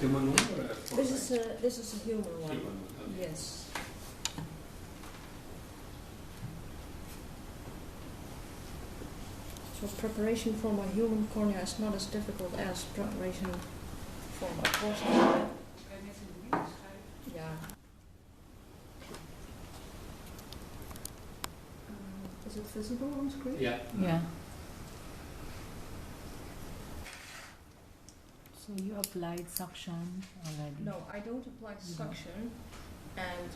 human one or a this is a human one. human one? Okay. Yes. So preparation for my human cornea is not as difficult as preparation for my posterior. Yeah. Is it visible on screen? Yeah. Yeah. So you applied suction already? No, I don't apply suction, and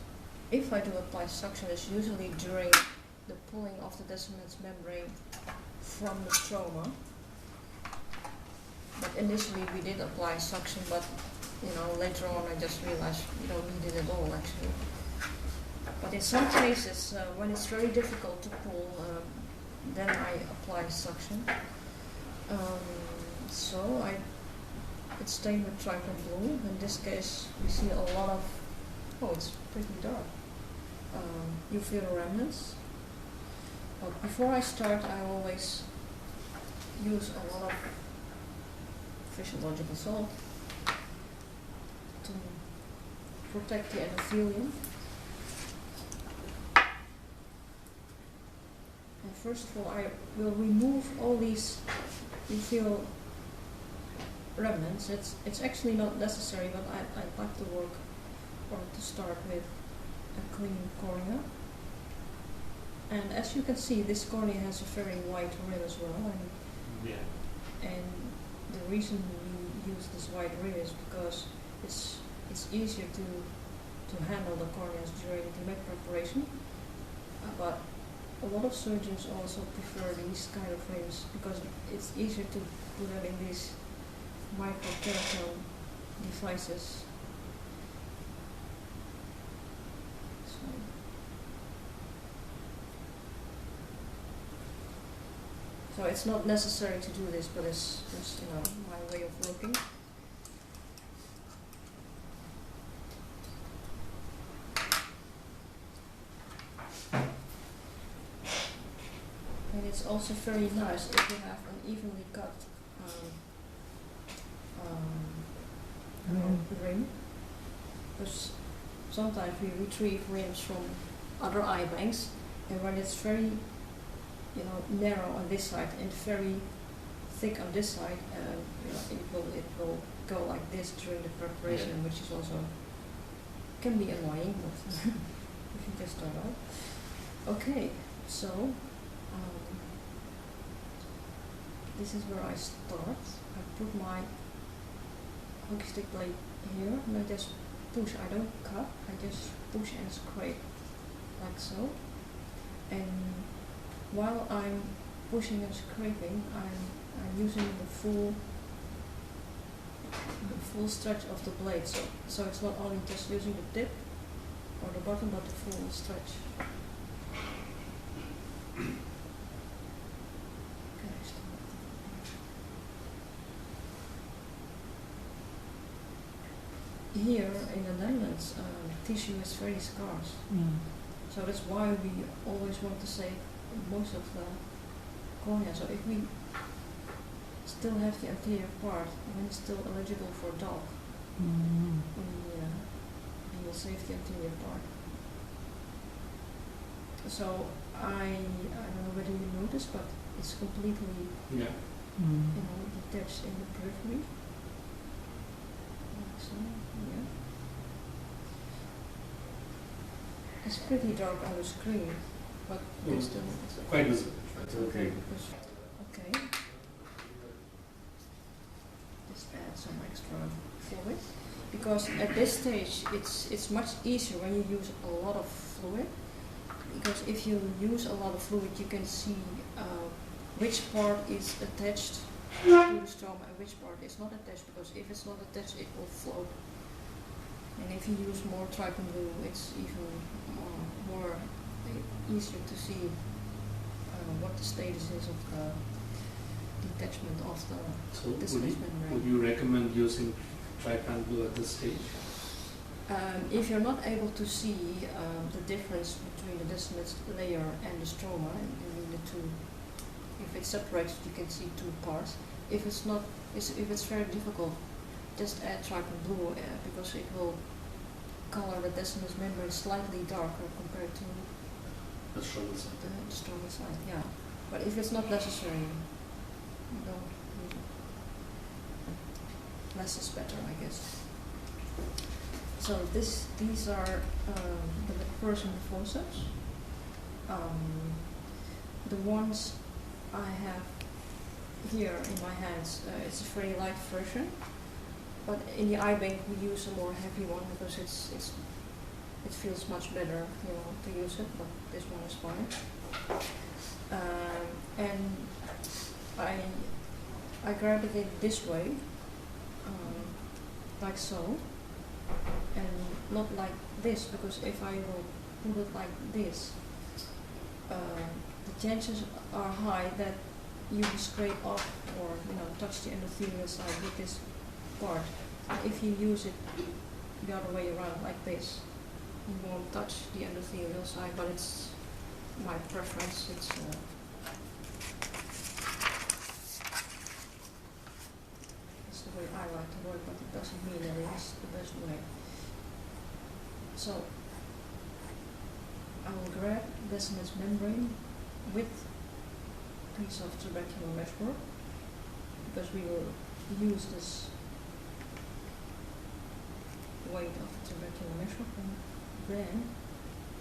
if I do apply suction, it's usually during the pulling of the descendants membrane from the stroma. But initially we did apply suction, but later on I just realized you don't need it at all actually. But in some cases, when it's very difficult to pull, then I apply suction. It's stained with tripod blue. In this case, we see a lot of, it's pretty dark, uveal remnants. But before I start, I always use a lot of physiological salt to protect the endothelium. And first of all, I will remove all these uveal remnants. It's actually not necessary, but I'd like to work or to start with a clean cornea. And as you can see, this cornea has a very white rim as well. And the reason we use this white rim is because it's easier to handle the corneas during DMEK preparation. But a lot of surgeons also prefer these kind of rims because it's easier to put them in these micro-peripheral devices. So it's not necessary to do this, but it's just my way of working. And it's also very nice if you have an evenly cut rim, because sometimes we retrieve rims from other eye banks, and when it's very narrow on this side and very thick on this side, it will go like this during the preparation, which is also can be annoying, but if you just start out. Okay, so this is where I start. I put my hockey stick blade here and I just push. I don't cut, I just push and scrape like so. And while I'm pushing and scraping, I'm using the full stretch of the blade. So it's not only just using the tip or the bottom, but the full stretch. Here in the Netherlands, tissue is very scarce. So that's why we always want to save most of the cornea. So if we still have the anterior part, when it's still eligible for DALK, we will save the anterior part. So I don't know whether you noticed, but it's completely detached in the periphery. So, it's pretty dark on the screen, but it's still quite visible. Okay. Okay. Just add some extra fluid, because at this stage it's much easier when you use a lot of fluid. Because if you use a lot of fluid, you can see which part is attached to the stroma and which part is not attached, because if it's not attached it will float. And if you use more tripod glue, it's even more easier to see what the status is of the detachment of the descendants membrane. Would you recommend using tripod glue at this stage? If you're not able to see the difference between the descendants layer and the stroma, and the two, if it's separated, you can see two parts. If it's not, if it's very difficult just add trypan blue because it will color the decimus membrane slightly darker compared to The stromal side. the stromal side, yeah. But if it's not necessary, don't use it. Less is better, I guess. So these are the person forceps. The ones I have here in my hands, it's a very light version. But in the eye bank we use a more heavy one because it feels much better, you know, to use it. But this one is fine. And I grab it in this way, like so, and not like this, because if I will put it like this, the chances are high that you will scrape off or, you know, touch the endothelial side with this part. If you use it the other way around, like this, you won't touch the endothelial side, but it's my preference. It's the way I like to work, but it doesn't mean that it is the best way. So I will grab decimus membrane with a piece of trabecular meshwork, because we will use this weight of the trabecular meshwork, and then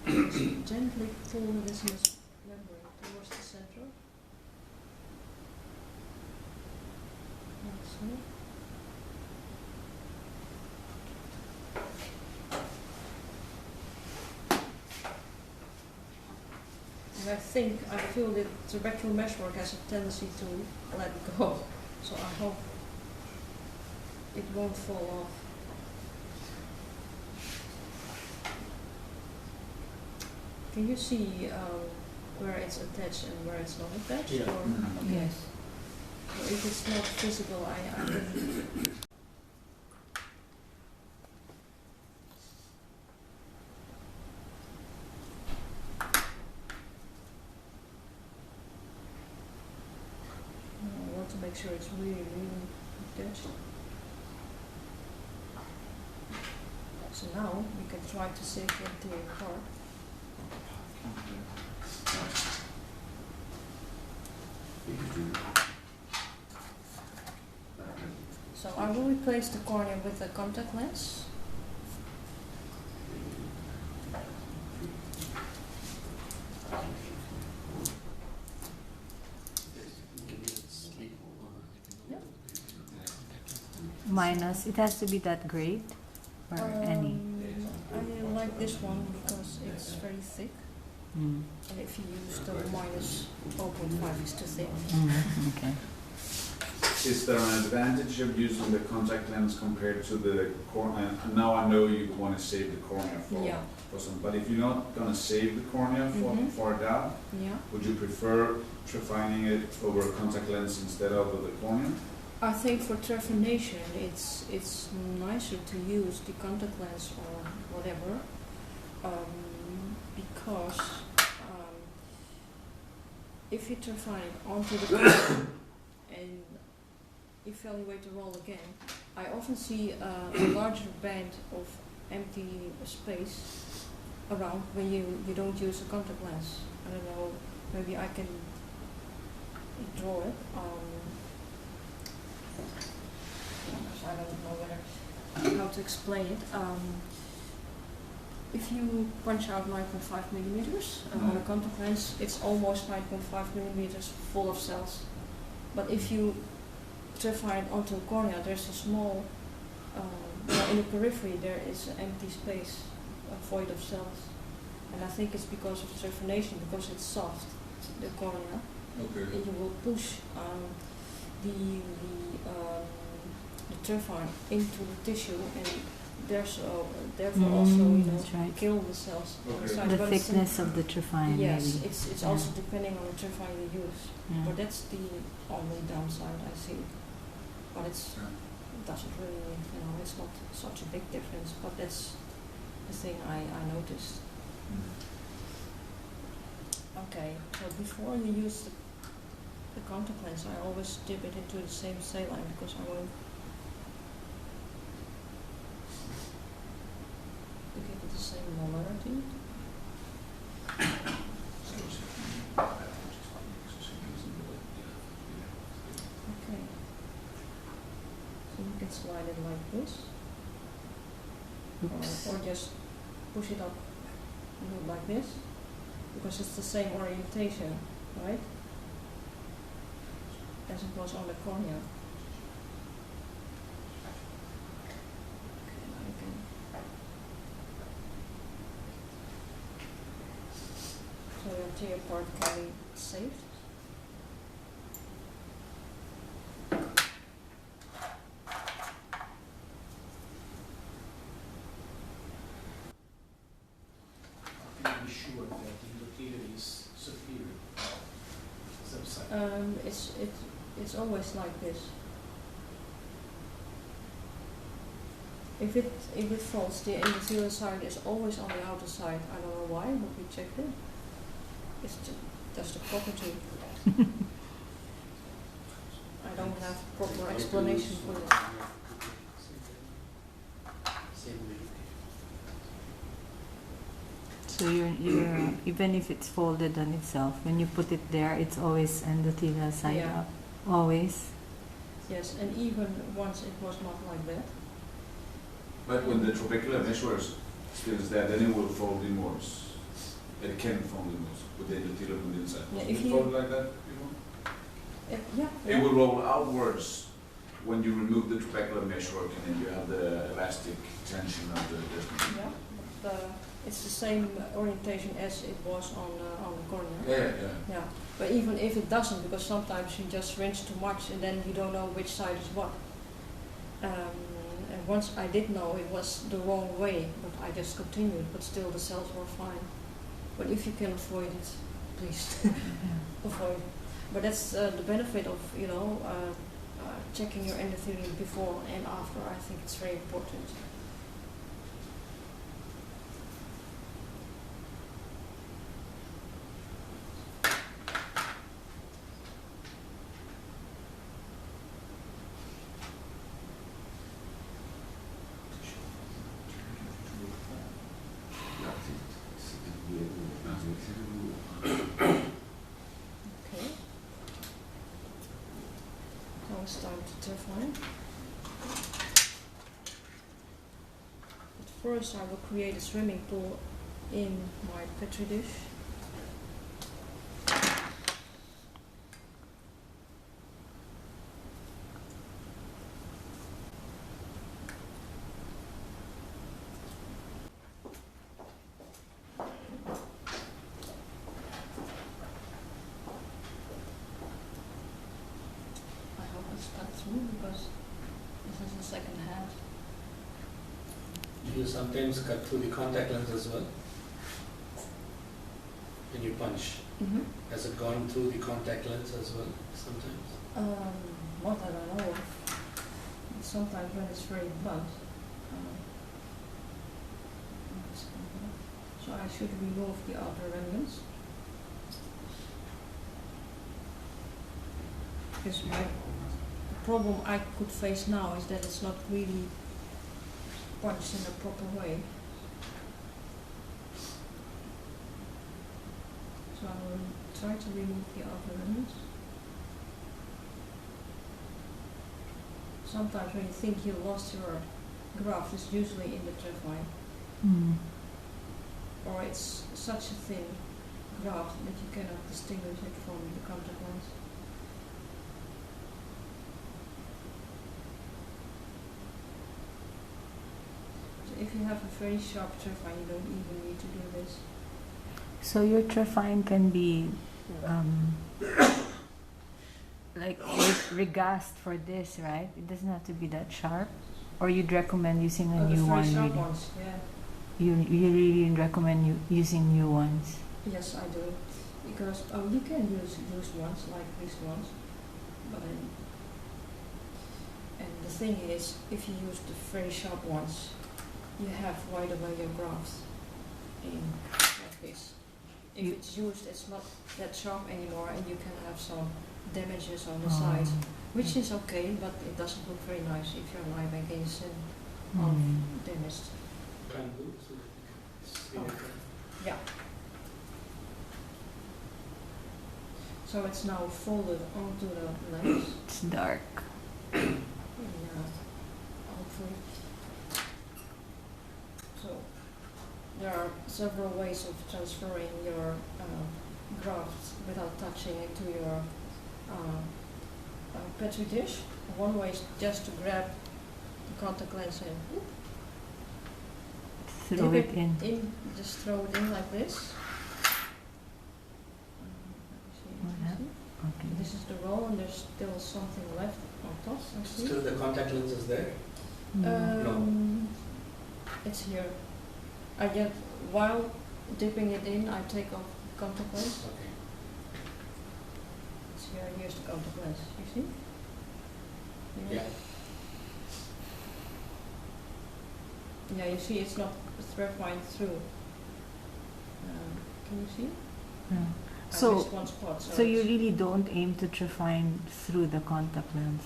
just gently pull the decimus membrane towards the center, like so. And I feel that trabecular meshwork has a tendency to let go, so I hope it won't fall off. Can you see where it's attached and where it's not attached? Yeah. Or, okay. Yes. So if it's not visible, I can. I want to make sure it's really attached. So now we can try to save the anterior part. So I will replace the cornea with a contact lens. Yep. Minus, it has to be that great or any. I like this one because it's very thick. Mm. And if you use the minus 0.5, it's too thick. Okay. Is there an advantage of using the contact lens compared to the cornea? And now I know you want to save the cornea Yeah. for some, but if you're not going to save the cornea for that, Yeah. would you prefer trephining it over a contact lens instead of the cornea? I think for trephination, it's nicer to use the contact lens or whatever, because if you trephine it onto the cornea and evaluate the roll again, I often see a larger band of empty space around when you don't use a contact lens. I don't know, maybe I can draw it. I don't know how to explain it. If you punch out 9.5 millimeters on a contact lens, it's almost 9.5 millimeters full of cells. But if you trephine onto the cornea, there's a small, in the periphery there is an empty space, a void of cells. And I think it's because of trephination, because it's soft, the cornea. Okay. And you will push the trephine into the tissue, and therefore also, you know, that's right. kill the cells on the Okay. side. The But it's thickness of the trephine, yes, maybe. it's Yeah. also depending on the trephine you use. Yeah. But that's the only downside I see. But it doesn't really, you know, it's not such a big difference. But that's the thing I noticed. Okay, so before you use the contact lens, I always dip it into the same saline because I want molarity. Okay. So you can slide it like this, Oops. or just push it up and do it like this, because it's the same orientation, right? As it was on the cornea. Okay, now you can. So the anterior part can be saved. How can you be sure that the endothelium is superior? Subside. It's always like this. If it falls, the endothelial side is always on the outer side. I don't know why, but we checked it. It's just a property. I don't have proper explanation for this. So you're even if it's folded on itself, when you put it there, it's always endothelial side Yeah. up. Always. Yes, and even once it was not like that. But when the trabecular measure still is there, then it will fold inwards. It can fold inwards with the endothelium on the inside. Yeah, Will if it you- fold like that? Yeah. It will roll outwards when you remove the trabecular meshwork and then you have the elastic tension of the disc. Yeah, but it's the same orientation as it was on the cornea. Yeah. Yeah, but even if it doesn't, because sometimes you just rinse too much and then you don't know which side is what. And once I did know it was the wrong way, but I just continued, but still the cells were fine. But if you can avoid it, please avoid it. But that's the benefit of, checking your endothelium before and after. I think it's very important. Okay. Now it's time to trefine. But first I will create a swimming pool in my petri dish. I hope it's cut through because this is the second half. You sometimes cut through the contact lens as well. When you punch, has it gone through the contact lens as well sometimes? Not that I know of. Sometimes when it's very blunt. So I should remove the outer remnants. Because the problem I could face now is that it's not really punched in a proper way. So I will try to remove the outer remnants. Sometimes when you think you lost your graft, it's usually in the trephine, Mm. or it's such a thin graft that you cannot distinguish it from the contact lens. So if you have a very sharp trephine, you don't even need to do this. So your trephine can be like regast for this, right? It doesn't have to be that sharp. Or you'd recommend using a The new very one, sharp really? ones, yeah. You really recommend using new ones. Yes, I do. Because you can use used ones like these ones, but and the thing is, if you use the very sharp ones, you have right away your graft in like this. If it's used, it's not that sharp anymore, and you can have some damages on the sides, which is okay, but it doesn't look very nice if your eye bank is damaged. Can do, so See it? Yeah. So it's now folded onto the lens. It's dark. Yeah, hopefully. So there are several ways of transferring your graft without touching it to your petri dish. One way is just to grab the contact lens and whoop, Throw dip it in. just throw it in like this. Oh, yeah. Okay. This is the roll, and there's still something left on top. I see. Still the contact lens is there? Um, It's here. I get, while dipping it in, I take off the contact lens. Okay. It's here, here's the contact lens. You see? Yeah. Yeah, you see it's not thread-lined through. Can you see? Yeah. I So, missed one spot. so you it's- really don't aim to trefine through the contact lens.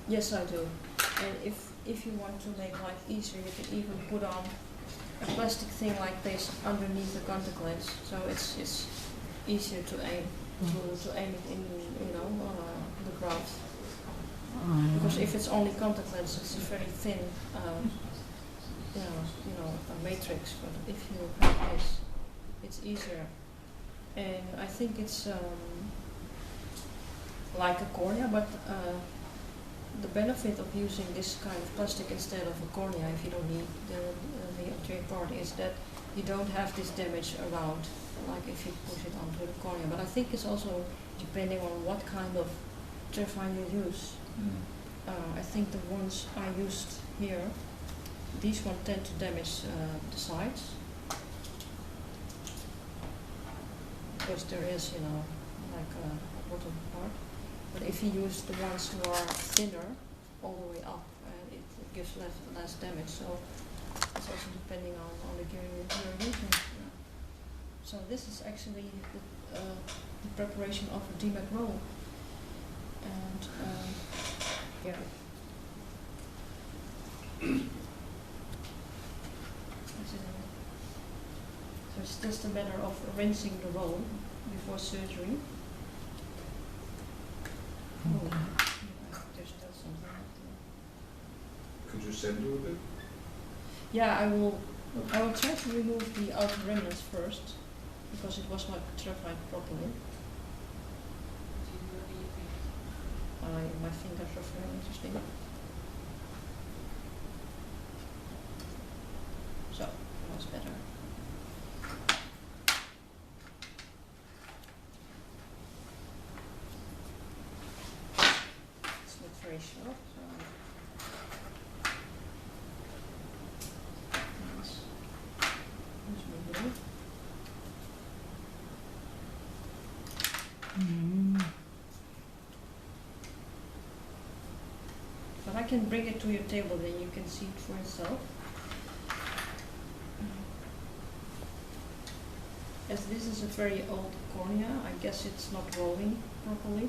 Yes, I do. And if you want to make life easier, you can even put on a plastic thing like this underneath the contact lens, so it's easier to aim to aim it in, the graft. Because if it's only contact lens, it's a very thin, a matrix. But if you have this, it's easier. And I think it's like a cornea, but the benefit of using this kind of plastic instead of a cornea, if you don't need the anterior part, is that you don't have this damage around, like if you push it onto the cornea. But I think it's also depending on what kind of trefine you use. I think the ones I used here, these ones tend to damage the sides, because there is, like a bottom part. But if you use the ones who are thinner all the way up, it gives less damage. So it's also depending on the gear you're using. Yeah. So this is actually the preparation of a DMEK roll. And yeah. So it's just a matter of rinsing the roll before surgery. Oh, there's still something left there. Could you send you a bit? Yeah, I will try to remove the outer remnants first, because it was not trephined properly. My fingers are very interesting. So, that was better. It's not very sharp, so let's use my blade. But I can bring it to your table, then you can see it for yourself. As this is a very old cornea, I guess it's not rolling properly.